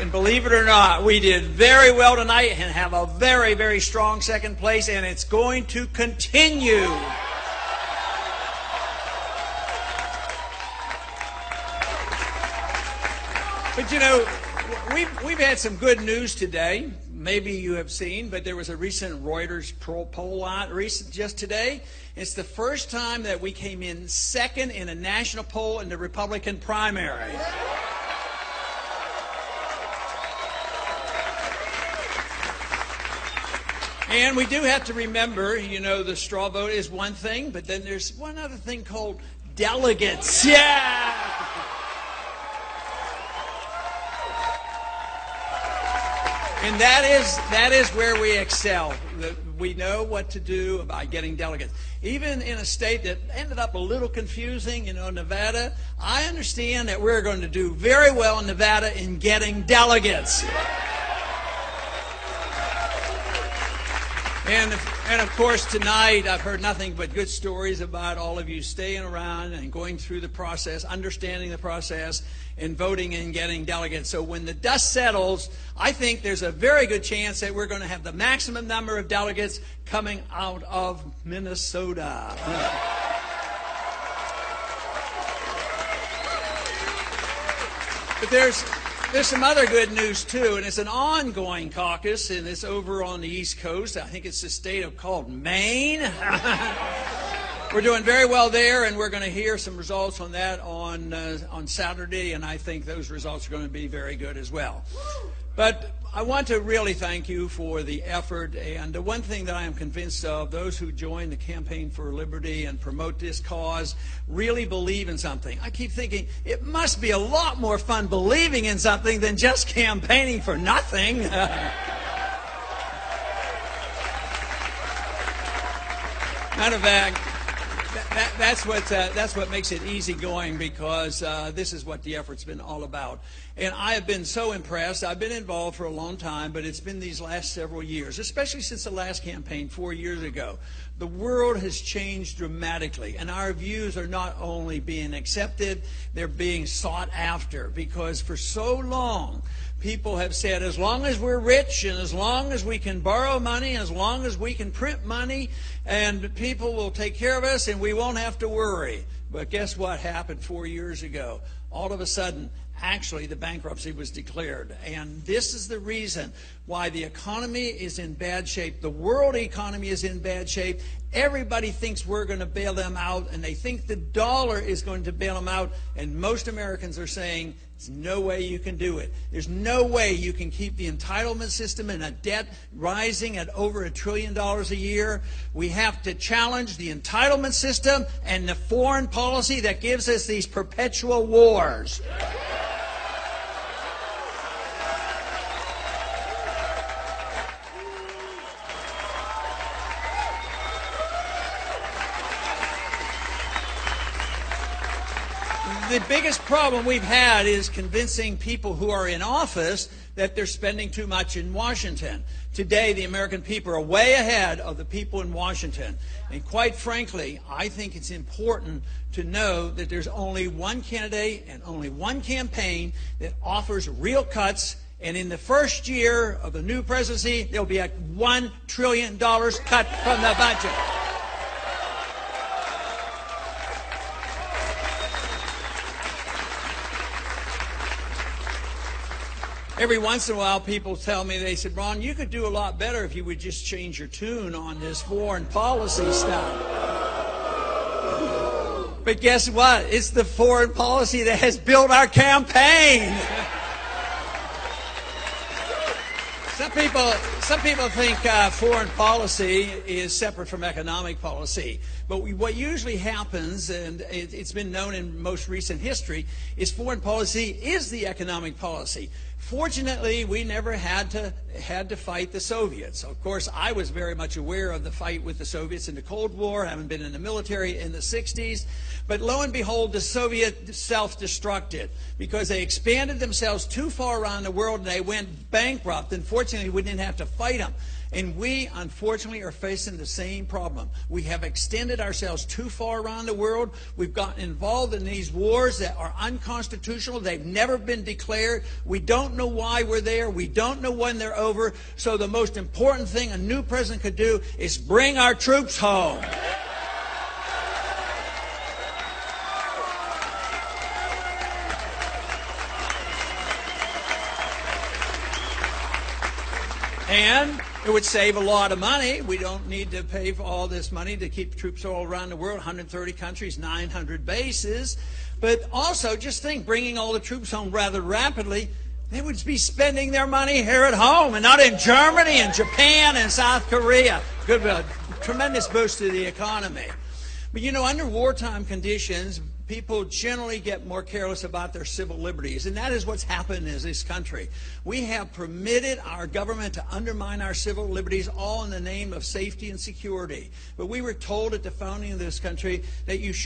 And believe it or not, we did very well tonight and have a very, very strong second place, and it's going to continue. But you know, we've had some good news today. Maybe you have seen, but there was a recent Reuters poll out just today. It's the first time that we came in second in a national poll in the Republican primary. And we do have to remember, you know, the straw vote is one thing, but then there's one other thing called delegates. Yeah! And that is where we excel. We know what to do about getting delegates. Even in a state that ended up a little confusing, you know, Nevada, I understand that we're going to do very well in Nevada in getting delegates. And of course, tonight I've heard nothing but good stories about all of you staying around and going through the process, understanding the process, and voting and getting delegates. So when the dust settles, I think there's a very good chance that we're going to have the maximum number of delegates coming out of Minnesota. But there's some other good news too, and it's an ongoing caucus, and it's over on the East Coast. I think it's the state called Maine. We're doing very well there, and we're going to hear some results on that on Saturday, and I think those results are going to be very good as well. But I want to really thank you for the effort, and the one thing that I am convinced of, those who join the Campaign for Liberty and promote this cause really believe in something. I keep thinking it must be a lot more fun believing in something than just campaigning for nothing. Matter of fact, that's what makes it easygoing, because this is what the effort's been all about. And I have been so impressed. I've been involved for a long time, but it's been these last several years, especially since the last campaign 4 years ago. The world has changed dramatically, and our views are not only being accepted, they're being sought after, because for so long, people have said, as long as we're rich and as long as we can borrow money, and as long as we can print money, and people will take care of us and we won't have to worry. But guess what happened 4 years ago? All of a sudden, actually, the bankruptcy was declared. And this is the reason why the economy is in bad shape. The world economy is in bad shape. Everybody thinks we're going to bail them out, and they think the dollar is going to bail them out. And most Americans are saying, there's no way you can do it. There's no way you can keep the entitlement system and a debt rising at over $1 trillion a year. We have to challenge the entitlement system and the foreign policy that gives us these perpetual wars. The biggest problem we've had is convincing people who are in office that they're spending too much in Washington. Today, the American people are way ahead of the people in Washington. And quite frankly, I think it's important to know that there's only one candidate and only one campaign that offers real cuts. And in the first year of the new presidency, there'll be a $1 trillion cut from the budget. Every once in a while, people tell me, they said, Ron, you could do a lot better if you would just change your tune on this foreign policy stuff. But guess what? It's the foreign policy that has built our campaign. Some people think foreign policy is separate from economic policy. But what usually happens, and it's been known in most recent history, is foreign policy is the economic policy. Fortunately, we never had to fight the Soviets. Of course, I was very much aware of the fight with the Soviets in the Cold War, having been in the military in the 60s. But lo and behold, the Soviets self-destructed because they expanded themselves too far around the world and they went bankrupt. And fortunately, we didn't have to fight them. And we, unfortunately, are facing the same problem. We have extended ourselves too far around the world. We've gotten involved in these wars that are unconstitutional. They've never been declared. We don't know why we're there. We don't know when they're over. So the most important thing a new president could do is bring our troops home. And it would save a lot of money. We don't need to pay for all this money to keep troops all around the world, 130 countries, 900 bases. But also, just think, bringing all the troops home rather rapidly, they would be spending their money here at home and not in Germany and Japan and South Korea. Good, tremendous boost to the economy. But you know, under wartime conditions, people generally get more careless about their civil liberties, and that is what's happened in this country. We have permitted our government to undermine our civil liberties, all in the name of safety and security. But we were told at the founding of this country that you should